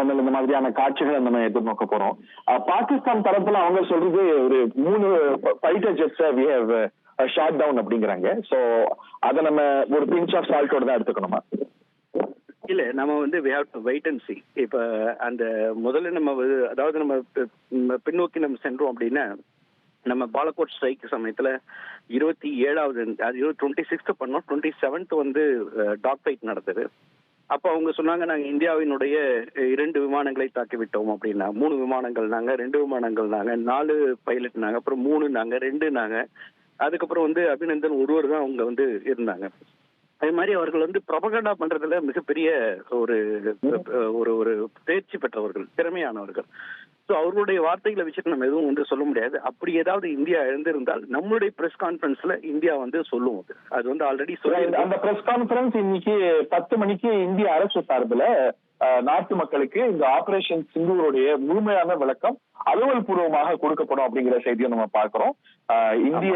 விமானங்கள் இந்த மாதிரியான காட்சிகளை நம்ம எதிர்நோக்க போறோம். பாகிஸ்தான் தரப்புல அவங்க சொல்றது ஒரு 3 ஃபைட்டர் ஜெட்ஸை வி ஹேவ் ஷாட் டவுன் அப்படிங்கிறாங்க. சோ அதை நம்ம ஒரு பிஞ்ச் ஆஃப் சால்ட்டோட தான் எடுத்துக்கணுமா? இல்ல, நம்ம வந்து we have to wait and see. இப்ப அந்த முதல்ல நம்ம அதாவது நம்ம பின்னோக்கி நம்ம சென்றோம் அப்படின்னா, நம்ம பாலக்கோட் ஸ்ட்ரைக் சமயத்துல 27வது 26th பண்ணோம், 27th வந்து டாக் ஃபைட் நடந்தது. அப்போ அவங்க சொன்னாங்க, நாங்க இந்தியாவினுடைய 2 விமானங்களை தாக்கி விட்டோம் அப்படின்னா. 3 விமானங்கள் நாங்க, 2 விமானங்கள் நாங்க, 4 பைலட் நாங்க, அப்புறம் 3 நாங்க, 2 நாங்க, அதுக்கப்புறம் வந்து அபிநந்தன் ஒருவர் தான் அவங்க வந்து இருந்தாங்க. அது மாதிரி அவர்கள் வந்து ப்ரொபகண்டா பண்றதுல மிகப்பெரிய ஒரு ஒரு தேர்ச்சி பெற்றவர்கள், திறமையானவர்கள். ஸோ அவர்களுடைய வார்த்தைகளை வச்சுட்டு நம்ம எதுவும் வந்து சொல்ல முடியாது. அப்படி ஏதாவது இந்தியா எழுந்திருந்தால் நம்மளுடைய பிரஸ் கான்ஃபரன்ஸ்ல இந்தியா வந்து சொல்லுவோம். அது வந்து ஆல்ரெடி சொல்லி அந்த பிரஸ் கான்ஃபரன்ஸ் இன்னைக்கு 10 மணிக்கு இந்திய அரசு சார்பில் நாட்டு மக்களுக்கு இந்த ஆபரேஷன் சிந்தூருடைய முழுமையான விளக்கம் அலுவல் பூர்வமாக கொடுக்கப்படும் அப்படிங்கிற செய்தியை நம்ம பார்க்கிறோம். இந்திய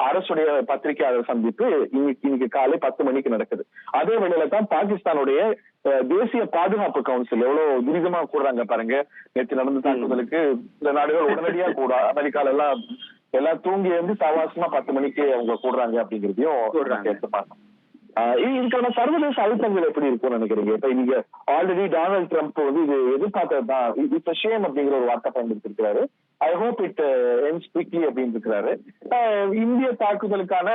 அரசுடைய பத்திரிகையாளர் சந்திப்பு இன்னைக்கு காலை 10 மணிக்கு நடக்குது. அதே வேளையில தான் பாகிஸ்தானுடைய தேசிய பாதுகாப்பு கவுன்சில் எவ்வளவு துரிதமா கூடுறாங்க பாருங்க. நேற்று நடந்த தாக்குதலுக்கு இந்த நாடுகள் உடனடியா கூட அமெரிக்கால எல்லாம் தூங்கி இருந்து சவாசமா 10 மணிக்கு அவங்க கூடுறாங்க அப்படிங்கிறதையும் எடுத்து பார்த்தோம். இதுக்கான சர்வதேச அழுத்தங்கள் எப்படி இருக்கும்னு நினைக்கிறீங்க? இப்ப நீங்க ஆல்ரெடி டொனால்ட் ட்ரம்ப் வந்து இது எதிர்பார்த்ததுதான், இட்ஸ் ஷேம் அப்படிங்கிற ஒரு வார்த்தை பயன்படுத்திருக்கிறாரு. I hope it ends quickly அப்படின்னு இருக்கிறாரு. இந்திய தாக்குதலுக்கான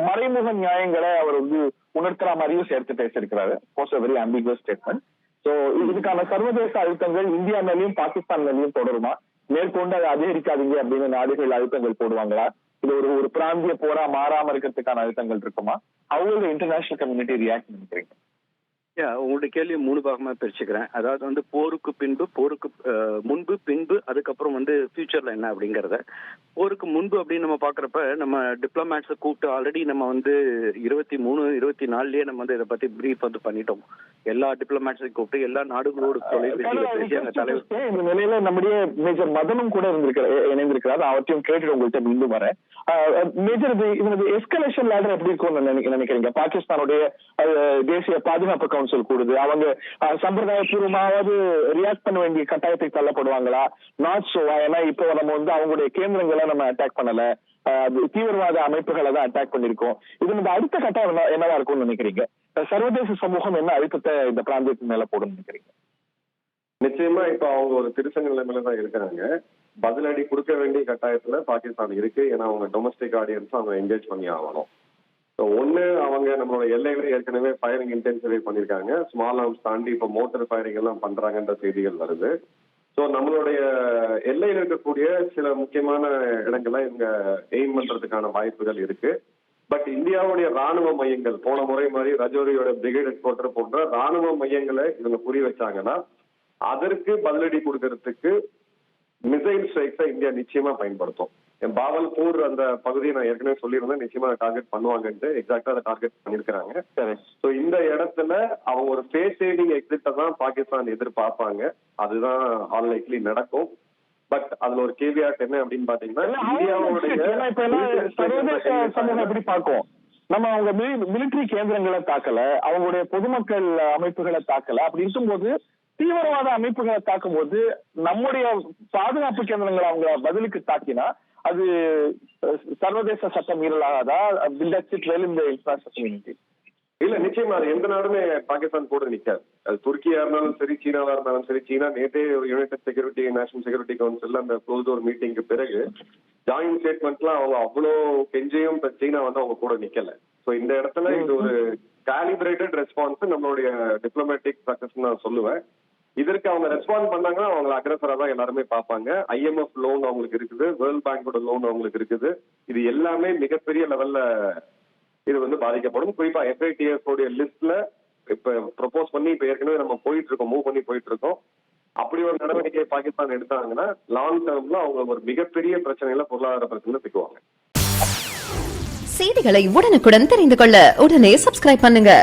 மறைமுக நியாயங்களை அவர் வந்து உணர்த்துற மாதிரியும் சேர்த்து பேசியிருக்கிறாரு. Was a very ambiguous statement. So இதுக்கான சர்வதேச அழுத்தங்கள் இந்தியா மேலேயும் பாகிஸ்தான் மேலேயும் தொடருமா? மேற்கொண்டு அதை அதிகரிக்காதீங்க அப்படின்னு நாடுகள் அழுத்தங்கள் போடுவாங்களா? இது ஒரு பிராந்திய போரா மாறாம இருக்கிறதுக்கான அழுத்தங்கள் இருக்குமா? How will the international community react நினைக்கிறீங்க? உங்களுடைய கேள்வி 3 பாகமா பிரிச்சுக்கிறேன். அதாவது வந்து போருக்கு முன்பு பின்பு அதுக்கப்புறம் வந்து ஃபியூச்சர்ல என்ன அப்படிங்கறத. போருக்கு முன்பு அப்படின்னு நம்ம பாக்குறப்ப நம்ம டிப்ளமேட்ஸை கூப்பிட்டு ஆல்ரெடி நம்ம வந்து 23, 24லயே நம்ம வந்து இதை பத்தி பிரீஃப் வந்து பண்ணிட்டோம். எல்லா டிப்ளமேட்ஸையும் கூப்பிட்டு எல்லா நாடுகளோடு தொலைபேசியில பேசி அந்த தலைவர் இந்த நிலையில நம்முடைய மேஜர் மதனும் கூட இணைந்திருக்கிறார். அவற்றையும் கேட்டுட்டு உங்கள்கிட்ட மீண்டும் வரேன். மேஜர் இதனுடைய எஸ்கலேஷன் லேடர் எப்படி இருக்கும்னு நினைக்கிறீங்க? பாகிஸ்தானுடைய தேசிய பாதுகாப்பு கவுன்சில் கூடுது, அவங்க சம்பிரதாயபூர்வமாவது ரியாக்ட் பண்ண வேண்டிய கட்டாயத்துக்கு தள்ளப்படுவாங்களா? Not so. ஏன்னா இப்போ நம்ம வந்து அவங்களுடைய கேந்திரங்களை நம்ம அட்டாக் பண்ணல, தீவிரவாத அமைப்புகளை தான் அட்டாக் பண்ணிருக்கோம். இது நம்ம அடுத்த கட்டம் என்னவா இருக்கும்னு நினைக்கிறீங்க? சர்வதேச சமூகம் என்ன அழுத்தத்தை இந்த பிராந்தியத்தின் மேல போடும் நினைக்கிறீங்க? நிச்சயமா இப்ப அவங்க ஒரு திருச்சங்க நிலைமையிலதான் இருக்கிறாங்க. பதிலடி கொடுக்க வேண்டிய கட்டாயத்துல பாகிஸ்தான் இருக்கு. ஏன்னா அவங்க டொமஸ்டிக் ஆடியன்ஸ் அவங்க என்கேஜ் பண்ணி ஆகணும். ஒண்ணு, அவங்க நம்மளோட எல்லைகளை ஏற்கனவே ஃபயரிங் இன்டென்சிஃபை பண்ணிருக்காங்க. ஸ்மால் ஆர்ம்ஸ் தாண்டி இப்ப மோட்டார் ஃபயரிங் எல்லாம் பண்றாங்கன்ற செய்திகள் வருது. ஸோ நம்மளுடைய எல்லையில் இருக்கக்கூடிய சில முக்கியமான இடங்களை இவங்க எய்ம் பண்றதுக்கான வாய்ப்புகள் இருக்கு. பட் இந்தியாவுடைய ராணுவ மையங்கள் போன முறை மாதிரி ரஜோரியோட பிரிகேட் ஹெட் குவார்டர் போன்ற ராணுவ மையங்களை இவங்க புரி வச்சாங்கன்னா அதற்கு பதிலடி கொடுக்கறதுக்கு மிசைல் ஸ்ட்ரைக்ஸை இந்தியா நிச்சயமா பயன்படுத்தும். பாவல்பூர் அந்த பகுதியை நான் ஏற்கனவே சொல்லியிருந்தேன், நிச்சயமா டார்கெட் பண்ணுவாங்கன்ட்டு. எக்ஸாக்டா அதை டார்கெட் பண்ணிருக்காங்க. சோ இந்த இடத்துல அவங்க ஒரு ஃபேஸ் சேவிங் எக்ஸிட்ட தான் பாகிஸ்தான் எதிர்பார்ப்பாங்க. அதுதான் ஆல் லைக்லி நடக்கும். பட் அதுல ஒரு கேவியாட் என்ன அப்படின்னு பாத்தீங்கன்னா, இந்தியாவுடைய எப்படி பார்க்கும், நம்ம அவங்க மிலிட்டரி கேந்திரங்களை தாக்கல, அவங்களுடைய பொதுமக்கள் அமைப்புகளை தாக்கல. அப்படி இருக்கும்போது தீவிரவாத அமைப்புகளை தாக்கும் போது நம்முடைய பாதுகாப்பு கேந்திரங்களை அவங்க பதிலுக்கு தாக்கினா அது சர்வதேச சட்ட மீறலாகாதா? இல்ல, நிச்சயமா அது எந்த நாடுமே பாகிஸ்தான் கூட நிக்காது. அது துருக்கியா இருந்தாலும் சரி, சீனாவா இருந்தாலும் சரி. சீனா நேற்றே ஒரு United security national security council அந்த க்ளோஸ் டோர் மீட்டிங்க்கு பிறகு ஜாயின்ட் ஸ்டேட்மெண்ட்லாம் அவங்க அவ்வளோ கெஞ்சியும் சீனா வந்து அவங்க கூட நிக்கல. ஸோ இந்த இடத்துல இது ஒரு காலிபிரேட்டட் ரெஸ்பான்ஸ் நம்மளுடைய டிப்ளமேட்டிக் சக்சஸ் நான் சொல்லுவேன். இதற்கு அவங்க ரெஸ்பாண்ட் பண்ணாங்கன்னா அவங்களை அக்ரஸரா தான் எல்லாருமே பார்ப்பாங்க. IMF லோன் அவங்களுக்கு இருக்குது, வேர்ல்ட் பேங்கோட லோன் அவங்களுக்கு இருக்குது. இது எல்லாமே மிகப்பெரிய லெவல்ல இது வந்து பாதிக்கப்படும். குறிப்பா FATF உடைய லிஸ்ட்ல இப்ப ப்ரொபோஸ் பண்ணி இப்ப ஏற்கனவே நம்ம போயிட்டு இருக்கோம், மூவ் பண்ணி போயிட்டு இருக்கோம். அப்படி ஒரு நடவடிக்கையை பாகிஸ்தான் எடுத்தாங்கன்னா லாங் டேர்ம்ல அவங்க ஒரு மிகப்பெரிய பிரச்சனையில, பொருளாதார பிரச்சனை சிக்குவாங்க. செய்திகளை உடனுக்குடன் தெரிந்து கொள்ள உடனே சப்ஸ்கிரைப் பண்ணுங்க.